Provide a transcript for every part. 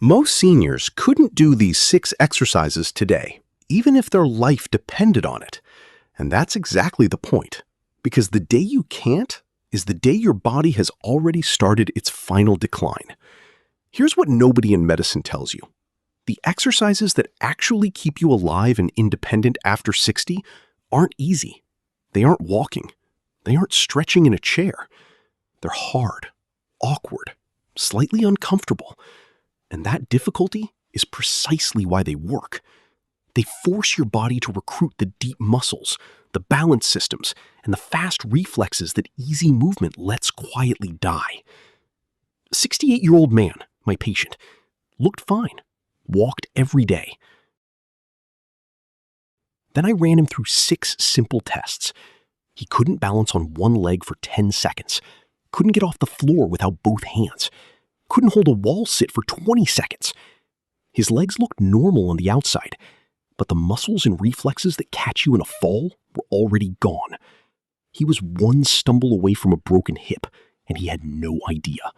Most seniors couldn't do these 6 exercises today, even if their life depended on it. And that's exactly the point, because the day you can't is the day your body has already started its final decline. Here's what nobody in medicine tells you. The exercises that actually keep you alive and independent after 60 aren't easy. They aren't walking. They aren't stretching in a chair. They're hard, awkward, slightly uncomfortable. And that difficulty is precisely why they work. They force your body to recruit the deep muscles, the balance systems, and the fast reflexes that easy movement lets quietly die. A 68-year-old man, my patient, looked fine, walked every day. Then I ran him through 6 simple tests. He couldn't balance on one leg for 10 seconds, couldn't get off the floor without both hands, couldn't hold a wall sit for 20 seconds. His legs looked normal on the outside, but the muscles and reflexes that catch you in a fall were already gone. He was one stumble away from a broken hip, and he had no idea.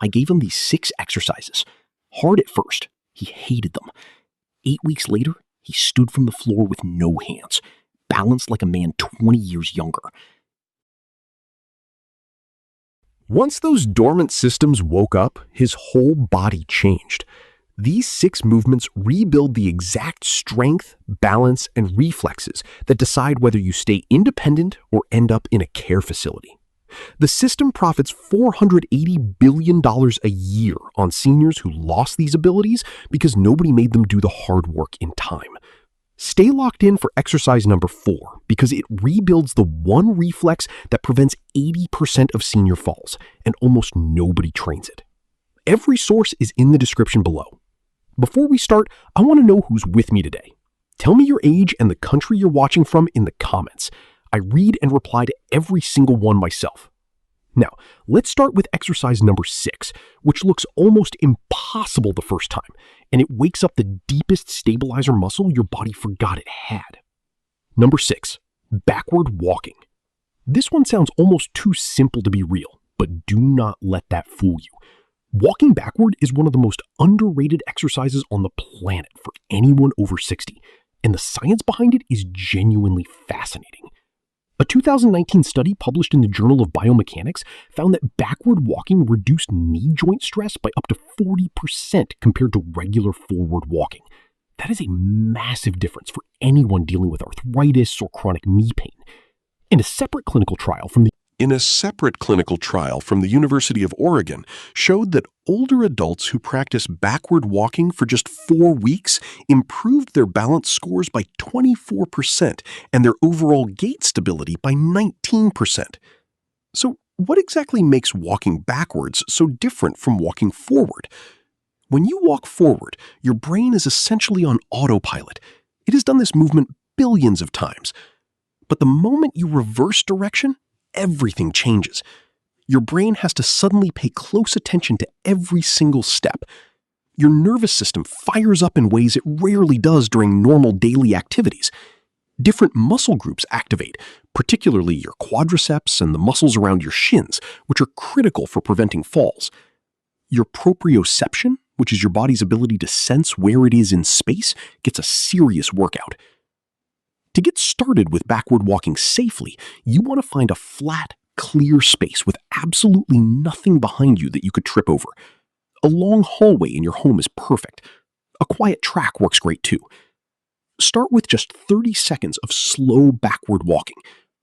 I gave him these 6 exercises. Hard at first. He hated them. 8 weeks later, he stood from the floor with no hands, balanced like a man 20 years younger. Once those dormant systems woke up, his whole body changed. These 6 movements rebuild the exact strength, balance, and reflexes that decide whether you stay independent or end up in a care facility. The system profits $480 billion a year on seniors who lost these abilities because nobody made them do the hard work in time. Stay locked in for exercise number 4 because it rebuilds the one reflex that prevents 80% of senior falls, and almost nobody trains it. Every source is in the description below. Before we start, I want to know who's with me today. Tell me your age and the country you're watching from in the comments. I read and reply to every single one myself. Now, let's start with exercise number 6, which looks almost impossible the first time, and it wakes up the deepest stabilizer muscle your body forgot it had. Number 6, backward walking. This one sounds almost too simple to be real, but do not let that fool you. Walking backward is one of the most underrated exercises on the planet for anyone over 60, and the science behind it is genuinely fascinating. A 2019 study published in the Journal of Biomechanics found that backward walking reduced knee joint stress by up to 40% compared to regular forward walking. That is a massive difference for anyone dealing with arthritis or chronic knee pain. In a separate clinical trial from the University of Oregon showed that older adults who practice backward walking for just 4 weeks improved their balance scores by 24% and their overall gait stability by 19%. So what exactly makes walking backwards so different from walking forward? When you walk forward, your brain is essentially on autopilot. It has done this movement billions of times. But the moment you reverse direction, everything changes. Your brain has to suddenly pay close attention to every single step. Your nervous system fires up in ways it rarely does during normal daily activities. Different muscle groups activate, particularly your quadriceps and the muscles around your shins, which are critical for preventing falls. Your proprioception, which is your body's ability to sense where it is in space, gets a serious workout. To get started with backward walking safely, you want to find a flat, clear space with absolutely nothing behind you that you could trip over. A long hallway in your home is perfect. A quiet track works great too. Start with just 30 seconds of slow backward walking.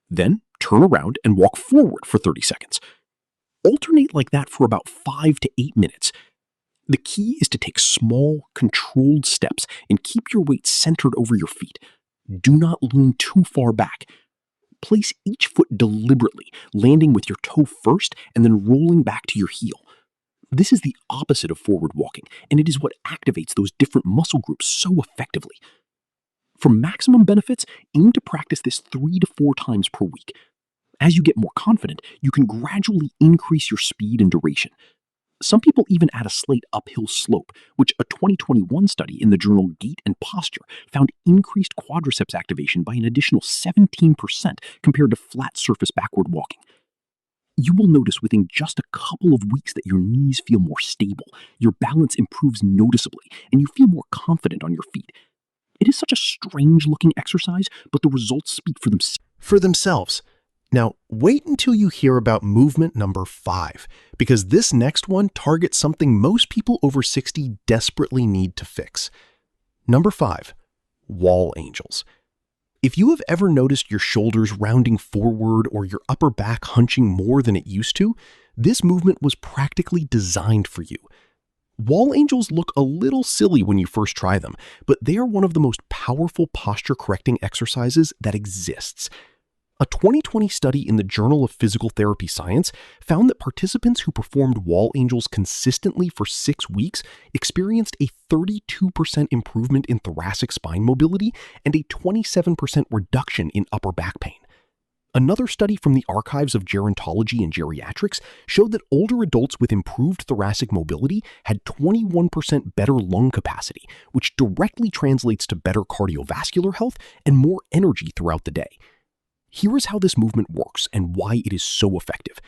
Then turn around and walk forward for 30 seconds. Alternate like that for about 5 to 8 minutes. The key is to take small, controlled steps and keep your weight centered over your feet. Do not lean too far back. Place each foot deliberately, landing with your toe first and then rolling back to your heel. This is the opposite of forward walking, and it is what activates those different muscle groups so effectively. For maximum benefits, aim to practice this 3 to 4 times per week. As you get more confident, you can gradually increase your speed and duration. Some people even add a slight uphill slope, which a 2021 study in the journal Gait and Posture found increased quadriceps activation by an additional 17% compared to flat surface backward walking. You will notice within just a couple of weeks that your knees feel more stable, your balance improves noticeably, and you feel more confident on your feet. It is such a strange looking exercise, but the results speak for themselves. Now, wait until you hear about movement number 5, because this next one targets something most people over 60 desperately need to fix. Number 5, wall angels. If you have ever noticed your shoulders rounding forward or your upper back hunching more than it used to, this movement was practically designed for you. Wall angels look a little silly when you first try them, but they are one of the most powerful posture-correcting exercises that exists. A 2020 study in the Journal of Physical Therapy Science found that participants who performed wall angels consistently for 6 weeks experienced a 32% improvement in thoracic spine mobility and a 27% reduction in upper back pain. Another study from the Archives of Gerontology and Geriatrics showed that older adults with improved thoracic mobility had 21% better lung capacity, which directly translates to better cardiovascular health and more energy throughout the day. Here is how this movement works and why it is so effective.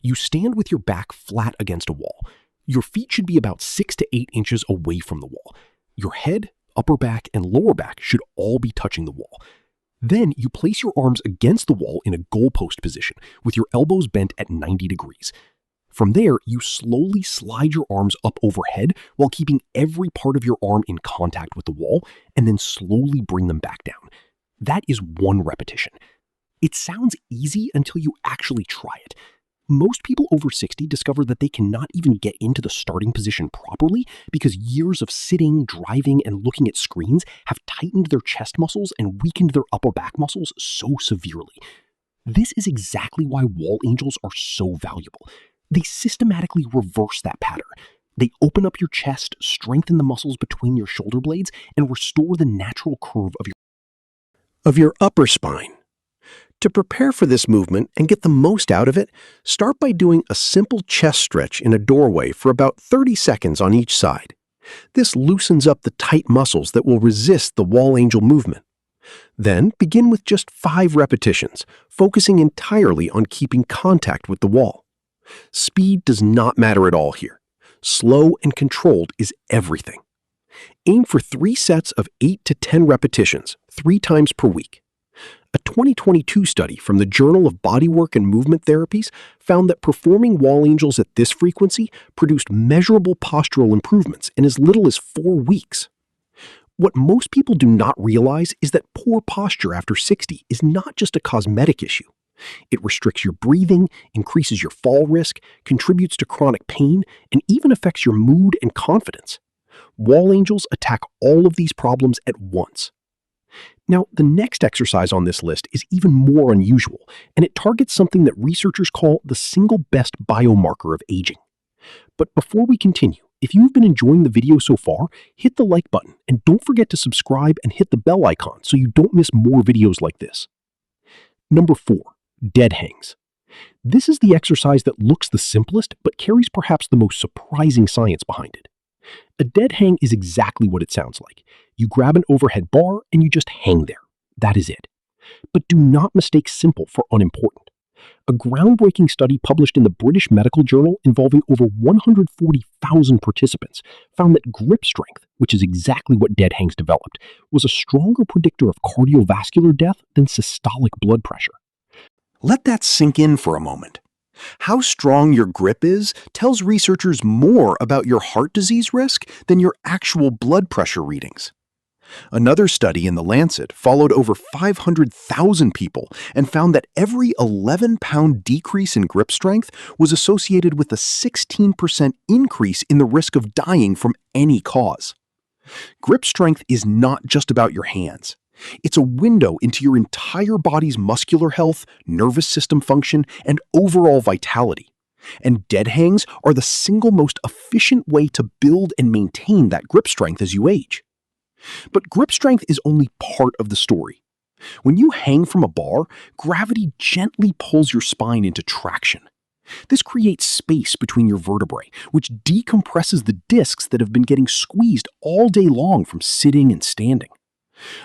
You stand with your back flat against a wall. Your feet should be about 6 to 8 inches away from the wall. Your head, upper back, and lower back should all be touching the wall. Then you place your arms against the wall in a goalpost position with your elbows bent at 90 degrees. From there, you slowly slide your arms up overhead while keeping every part of your arm in contact with the wall, and then slowly bring them back down. That is 1 repetition. It sounds easy until you actually try it. Most people over 60 discover that they cannot even get into the starting position properly because years of sitting, driving, and looking at screens have tightened their chest muscles and weakened their upper back muscles so severely. This is exactly why wall angels are so valuable. They systematically reverse that pattern. They open up your chest, strengthen the muscles between your shoulder blades, and restore the natural curve of your upper spine. To prepare for this movement and get the most out of it, start by doing a simple chest stretch in a doorway for about 30 seconds on each side. This loosens up the tight muscles that will resist the wall angel movement. Then begin with just 5 repetitions, focusing entirely on keeping contact with the wall. Speed does not matter at all here. Slow and controlled is everything. Aim for 3 sets of 8 to 10 repetitions, 3 times per week. A 2022 study from the Journal of Bodywork and Movement Therapies found that performing wall angels at this frequency produced measurable postural improvements in as little as 4 weeks. What most people do not realize is that poor posture after 60 is not just a cosmetic issue. It restricts your breathing, increases your fall risk, contributes to chronic pain, and even affects your mood and confidence. Wall angels attack all of these problems at once. Now, the next exercise on this list is even more unusual, and it targets something that researchers call the single best biomarker of aging. But before we continue, if you've been enjoying the video so far, hit the like button and don't forget to subscribe and hit the bell icon so you don't miss more videos like this. Number 4, dead hangs. This is the exercise that looks the simplest but carries perhaps the most surprising science behind it. A dead hang is exactly what it sounds like. You grab an overhead bar and you just hang there. That is it. But do not mistake simple for unimportant. A groundbreaking study published in the British Medical Journal involving over 140,000 participants found that grip strength, which is exactly what dead hangs developed, was a stronger predictor of cardiovascular death than systolic blood pressure. Let that sink in for a moment. How strong your grip is tells researchers more about your heart disease risk than your actual blood pressure readings. Another study in The Lancet followed over 500,000 people and found that every 11-pound decrease in grip strength was associated with a 16% increase in the risk of dying from any cause. Grip strength is not just about your hands. It's a window into your entire body's muscular health, nervous system function, and overall vitality. And dead hangs are the single most efficient way to build and maintain that grip strength as you age. But grip strength is only part of the story. When you hang from a bar, gravity gently pulls your spine into traction. This creates space between your vertebrae, which decompresses the discs that have been getting squeezed all day long from sitting and standing.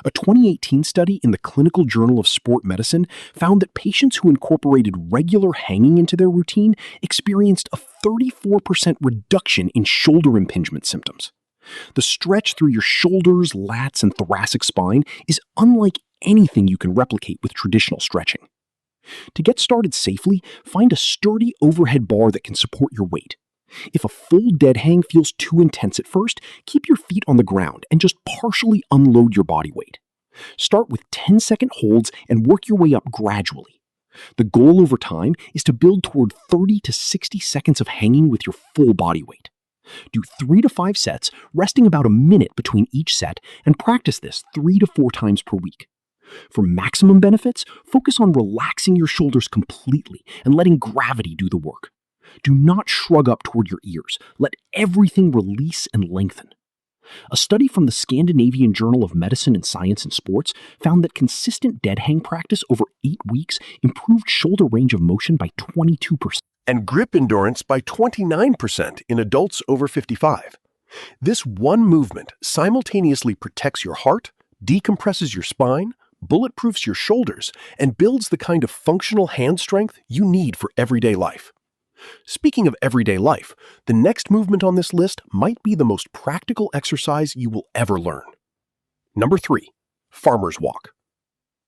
A 2018 study in the Clinical Journal of Sport Medicine found that patients who incorporated regular hanging into their routine experienced a 34% reduction in shoulder impingement symptoms. The stretch through your shoulders, lats, and thoracic spine is unlike anything you can replicate with traditional stretching. To get started safely, find a sturdy overhead bar that can support your weight. If a full dead hang feels too intense at first, keep your feet on the ground and just partially unload your body weight. Start with 10-second holds and work your way up gradually. The goal over time is to build toward 30 to 60 seconds of hanging with your full body weight. Do 3 to 5 sets, resting about a minute between each set, and practice this 3 to 4 times per week. For maximum benefits, focus on relaxing your shoulders completely and letting gravity do the work. Do not shrug up toward your ears. Let everything release and lengthen. A study from the Scandinavian Journal of Medicine and Science in Sports found that consistent dead hang practice over 8 weeks improved shoulder range of motion by 22%. And grip endurance by 29% in adults over 55. This one movement simultaneously protects your heart, decompresses your spine, bulletproofs your shoulders, and builds the kind of functional hand strength you need for everyday life. Speaking of everyday life, the next movement on this list might be the most practical exercise you will ever learn. Number 3, farmer's walk.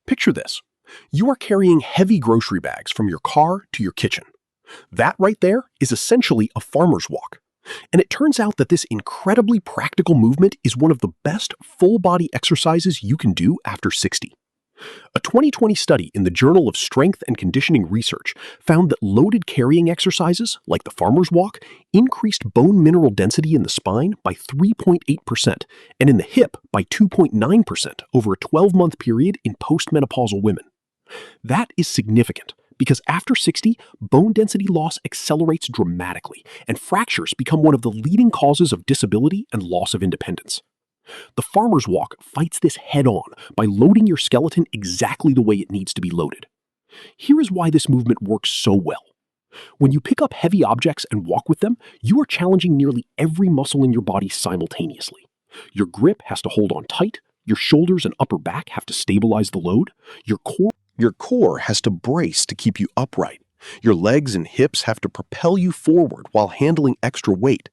Picture this. You are carrying heavy grocery bags from your car to your kitchen. That right there is essentially a farmer's walk. And it turns out that this incredibly practical movement is one of the best full-body exercises you can do after 60. A 2020 study in the Journal of Strength and Conditioning Research found that loaded carrying exercises, like the farmer's walk, increased bone mineral density in the spine by 3.8% and in the hip by 2.9% over a 12-month period in postmenopausal women. That is significant because after 60, bone density loss accelerates dramatically, and fractures become one of the leading causes of disability and loss of independence. The farmer's walk fights this head-on by loading your skeleton exactly the way it needs to be loaded. Here is why this movement works so well. When you pick up heavy objects and walk with them, you are challenging nearly every muscle in your body simultaneously. Your grip has to hold on tight, your shoulders and upper back have to stabilize the load, your core has to brace to keep you upright, your legs and hips have to propel you forward while handling extra weight.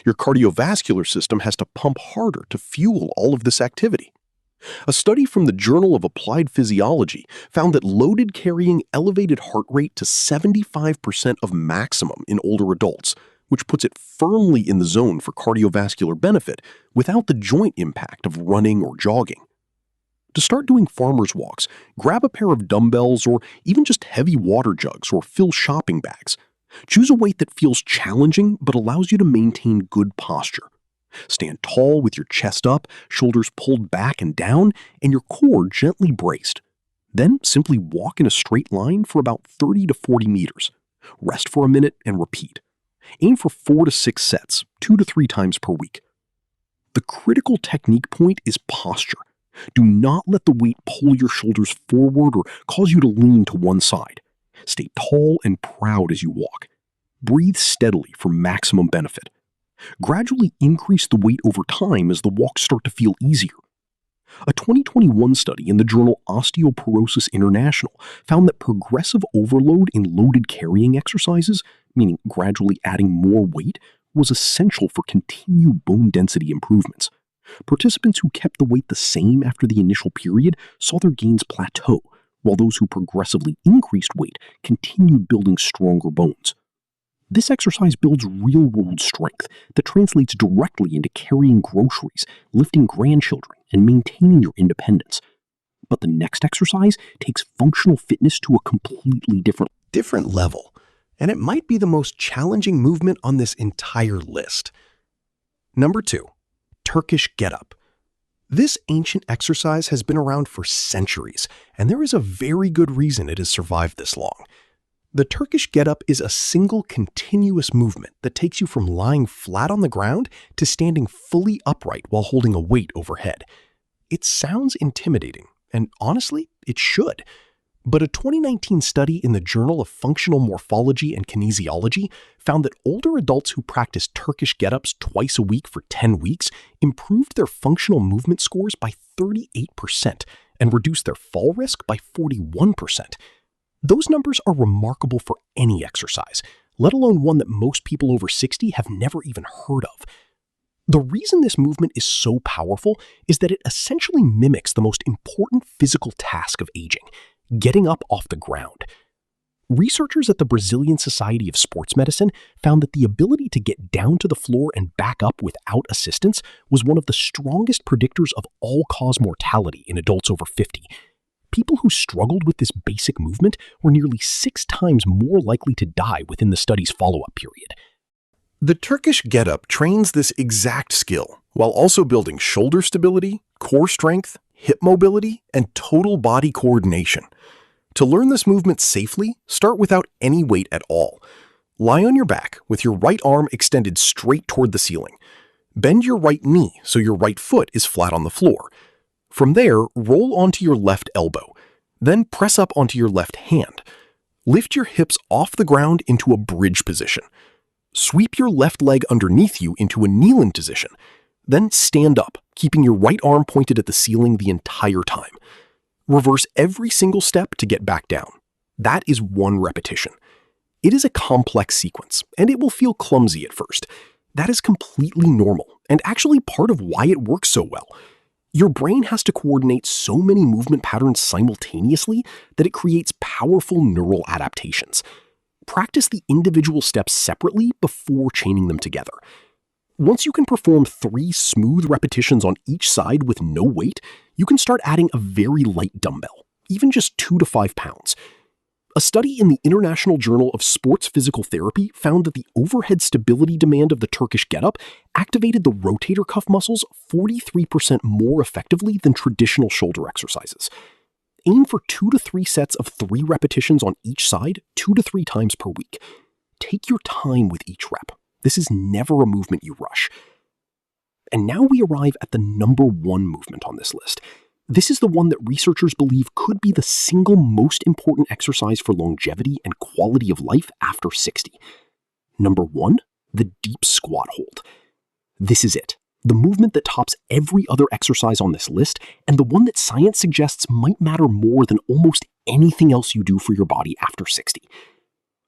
Your cardiovascular system has to pump harder to fuel all of this activity. A study from the Journal of Applied Physiology found that loaded carrying elevated heart rate to 75% of maximum in older adults, which puts it firmly in the zone for cardiovascular benefit without the joint impact of running or jogging. To start doing farmer's walks, grab a pair of dumbbells or even just heavy water jugs or fill shopping bags. Choose a weight that feels challenging but allows you to maintain good posture. Stand tall with your chest up, shoulders pulled back and down, and your core gently braced. Then simply walk in a straight line for about 30 to 40 meters. Rest for a minute and repeat. Aim for 4 to 6 sets, 2 to 3 times per week. The critical technique point is posture. Do not let the weight pull your shoulders forward or cause you to lean to one side. Stay tall and proud as you walk. Breathe steadily for maximum benefit. Gradually increase the weight over time as the walks start to feel easier. A 2021 study in the journal Osteoporosis International found that progressive overload in loaded carrying exercises, meaning gradually adding more weight, was essential for continued bone density improvements. Participants who kept the weight the same after the initial period saw their gains plateau, while those who progressively increased weight continued building stronger bones. This exercise builds real-world strength that translates directly into carrying groceries, lifting grandchildren, and maintaining your independence. But the next exercise takes functional fitness to a completely different level, and it might be the most challenging movement on this entire list. Number 2, Turkish get-up. This ancient exercise has been around for centuries, and there is a very good reason it has survived this long. The Turkish get-up is a single continuous movement that takes you from lying flat on the ground to standing fully upright while holding a weight overhead. It sounds intimidating, and honestly, it should. But a 2019 study in the Journal of Functional Morphology and Kinesiology found that older adults who practiced Turkish get-ups twice a week for 10 weeks improved their functional movement scores by 38% and reduced their fall risk by 41%. Those numbers are remarkable for any exercise, let alone one that most people over 60 have never even heard of. The reason this movement is so powerful is that it essentially mimics the most important physical task of aging: getting up off the ground. Researchers at the Brazilian Society of Sports Medicine found that the ability to get down to the floor and back up without assistance was one of the strongest predictors of all-cause mortality in adults over 50. People who struggled with this basic movement were nearly 6 times more likely to die within the study's follow-up period. The Turkish get-up trains this exact skill while also building shoulder stability, core strength, hip mobility, and total body coordination. To learn this movement safely, start without any weight at all. Lie on your back with your right arm extended straight toward the ceiling. Bend your right knee so your right foot is flat on the floor. From there, roll onto your left elbow. Then press up onto your left hand. Lift your hips off the ground into a bridge position. Sweep your left leg underneath you into a kneeling position. Then stand up, keeping your right arm pointed at the ceiling the entire time. Reverse every single step to get back down. That is 1 repetition. It is a complex sequence, and it will feel clumsy at first. That is completely normal, and actually part of why it works so well. Your brain has to coordinate so many movement patterns simultaneously that it creates powerful neural adaptations. Practice the individual steps separately before chaining them together. Once you can perform 3 smooth repetitions on each side with no weight, you can start adding a very light dumbbell, even just 2 to 5 pounds. A study in the International Journal of Sports Physical Therapy found that the overhead stability demand of the Turkish get-up activated the rotator cuff muscles 43% more effectively than traditional shoulder exercises. Aim for 2 to 3 sets of 3 repetitions on each side, 2 to 3 times per week. Take your time with each rep. This is never a movement you rush. And now we arrive at the number 1 movement on this list. This is the one that researchers believe could be the single most important exercise for longevity and quality of life after 60. Number 1, the deep squat hold. This is it, the movement that tops every other exercise on this list, and the one that science suggests might matter more than almost anything else you do for your body after 60.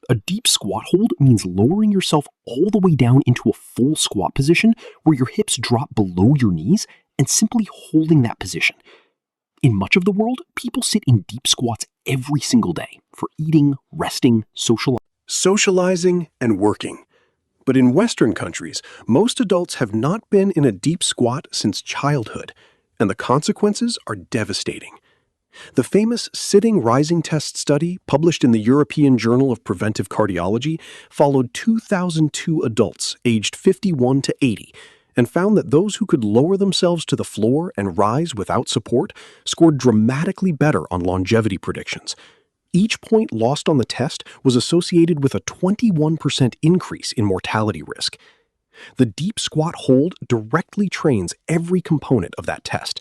A deep squat hold means lowering yourself all the way down into a full squat position where your hips drop below your knees and simply holding that position. In much of the world, people sit in deep squats every single day for eating, resting, socializing, and working. But in Western countries, most adults have not been in a deep squat since childhood, and the consequences are devastating. The famous sitting-rising test study, published in the European Journal of Preventive Cardiology, followed 2,002 adults aged 51 to 80 and found that those who could lower themselves to the floor and rise without support scored dramatically better on longevity predictions. Each point lost on the test was associated with a 21% increase in mortality risk. The deep squat hold directly trains every component of that test.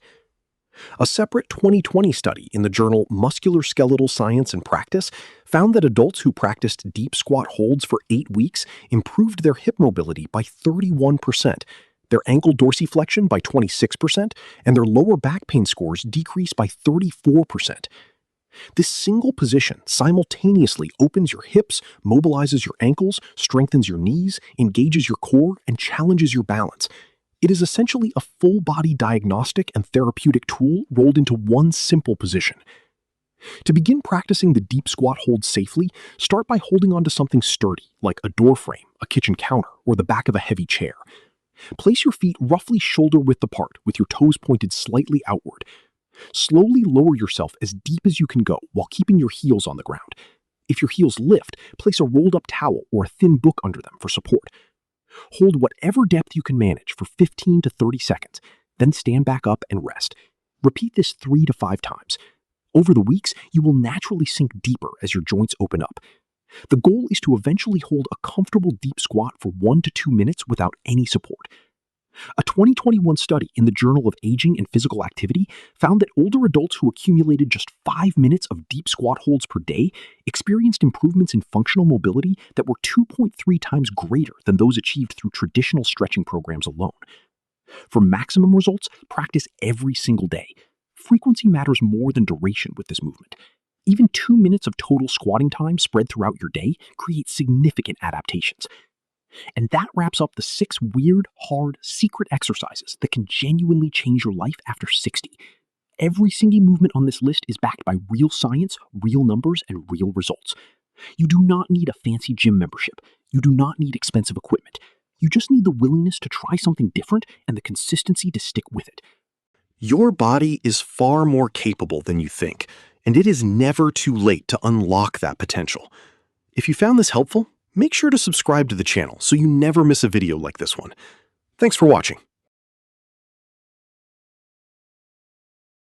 A separate 2020 study in the journal Musculoskeletal Science and Practice found that adults who practiced deep squat holds for 8 weeks improved their hip mobility by 31%, their ankle dorsiflexion by 26%, and their lower back pain scores decreased by 34%. This single position simultaneously opens your hips, mobilizes your ankles, strengthens your knees, engages your core, and challenges your balance. It is essentially a full-body diagnostic and therapeutic tool rolled into one simple position. To begin practicing the deep squat hold safely, start by holding onto something sturdy, like a door frame, a kitchen counter, or the back of a heavy chair. Place your feet roughly shoulder-width apart with your toes pointed slightly outward. Slowly lower yourself as deep as you can go while keeping your heels on the ground. If your heels lift, place a rolled-up towel or a thin book under them for support. Hold whatever depth you can manage for 15 to 30 seconds, then stand back up and rest. Repeat this 3 to 5 times. Over the weeks, you will naturally sink deeper as your joints open up. The goal is to eventually hold a comfortable deep squat for 1 to 2 minutes without any support. A 2021 study in the Journal of Aging and Physical Activity found that older adults who accumulated just 5 minutes of deep squat holds per day experienced improvements in functional mobility that were 2.3 times greater than those achieved through traditional stretching programs alone. For maximum results, practice every single day. Frequency matters more than duration with this movement. Even 2 minutes of total squatting time spread throughout your day creates significant adaptations. And that wraps up the 6 weird, hard, secret exercises that can genuinely change your life after 60. Every single movement on this list is backed by real science, real numbers, and real results. You do not need a fancy gym membership. You do not need expensive equipment. You just need the willingness to try something different and the consistency to stick with it. Your body is far more capable than you think, and it is never too late to unlock that potential. If you found this helpful, make sure to subscribe to the channel so you never miss a video like this one. Thanks for watching.